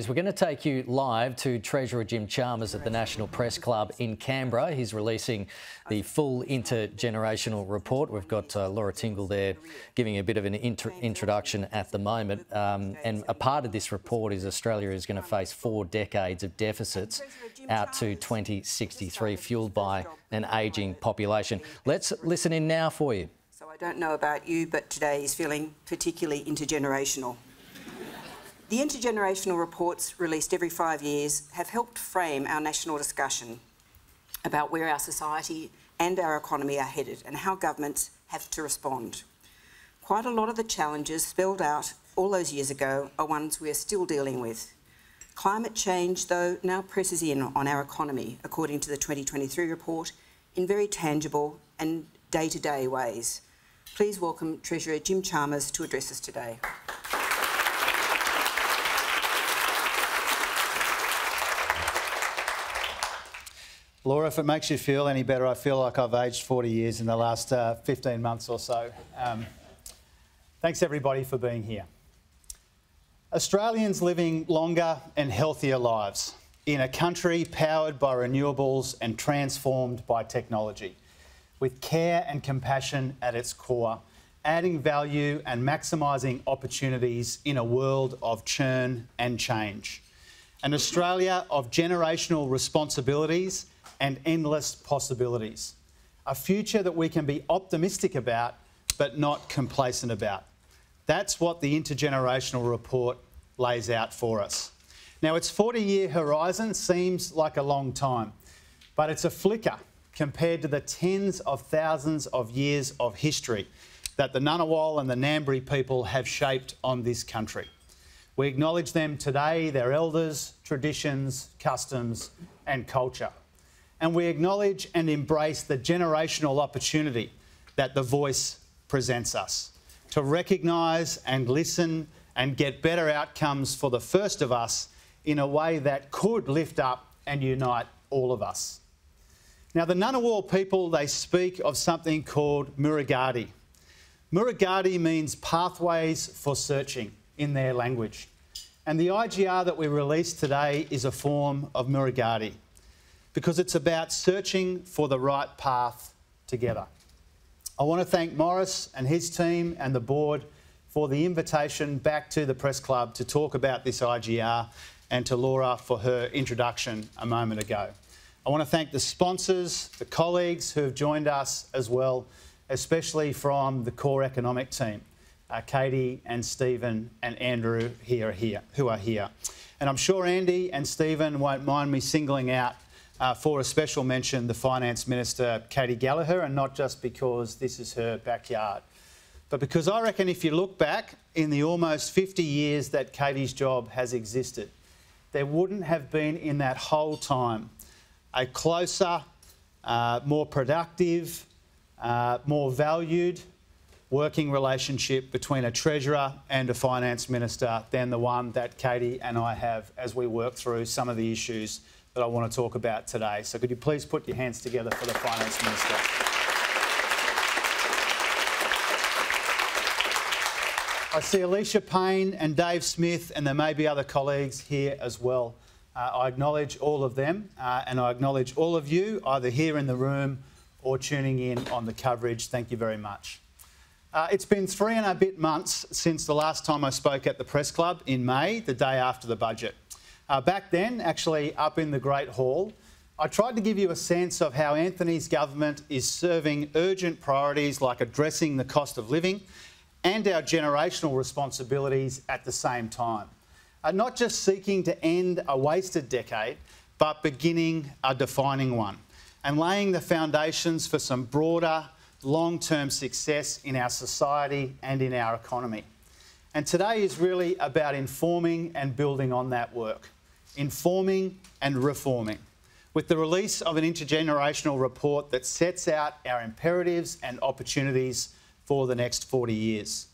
We're going to take you live to Treasurer Jim Chalmers at the National Press Club in Canberra. He's releasing the full intergenerational report. We've got Laura Tingle there giving a bit of an introduction at the moment. And a part of this report is Australia is going to face 4 decades of deficits out to 2063, fuelled by an ageing population. Let's listen in now for you. So I don't know about you, but today is feeling particularly intergenerational. The intergenerational reports released every 5 years have helped frame our national discussion about where our society and our economy are headed and how governments have to respond. Quite a lot of the challenges spelled out all those years ago are ones we are still dealing with. Climate change, though, now presses in on our economy, according to the 2023 report, in very tangible and day-to-day ways. Please welcome Treasurer Jim Chalmers to address us today. Laura, if it makes you feel any better, I feel like I've aged 40 years in the last 15 months or so. Thanks everybody for being here. Australians living longer and healthier lives in a country powered by renewables and transformed by technology, with care and compassion at its core, adding value and maximising opportunities in a world of churn and change. An Australia of generational responsibilities and endless possibilities. A future that we can be optimistic about, but not complacent about. That's what the intergenerational report lays out for us. Now, its 40-year horizon seems like a long time, but it's a flicker compared to the tens of thousands of years of history that the Ngunnawal and the Ngambri people have shaped on this country. We acknowledge them today, their elders, traditions, customs and culture. And we acknowledge and embrace the generational opportunity that the voice presents us to recognise and listen and get better outcomes for the first of us in a way that could lift up and unite all of us. Now, the Ngunnawal people, they speak of something called Murugadi. Murugadi means pathways for searching in their language. And the IGR that we released today is a form of Murugadi, because it's about searching for the right path together. I want to thank Morris and his team and the board for the invitation back to the Press Club to talk about this IGR, and to Laura for her introduction a moment ago. I want to thank the sponsors, the colleagues who have joined us as well, especially from the core economic team, Katie and Stephen and Andrew who are here. And I'm sure Andy and Stephen won't mind me singling out for a special mention the Finance Minister, Katie Gallagher, and not just because this is her backyard, but because I reckon if you look back in the almost 50 years that Katie's job has existed, there wouldn't have been in that whole time a closer, more productive, more valued working relationship between a Treasurer and a Finance Minister than the one that Katie and I have as we work through some of the issues that I want to talk about today. So could you please put your hands together for the Finance Minister. I see Alicia Payne and Dave Smith, and there may be other colleagues here as well. I acknowledge all of them and I acknowledge all of you, either here in the room or tuning in on the coverage. Thank you very much. It's been 3 and a bit months since the last time I spoke at the Press Club in May, the day after the budget. Back then, actually up in the Great Hall, I tried to give you a sense of how Anthony's government is serving urgent priorities like addressing the cost of living and our generational responsibilities at the same time. Not just seeking to end a wasted decade, but beginning a defining one and laying the foundations for some broader, long-term success in our society and in our economy. And today is really about informing and building on that work. Informing and reforming, with the release of an intergenerational report that sets out our imperatives and opportunities for the next 40 years.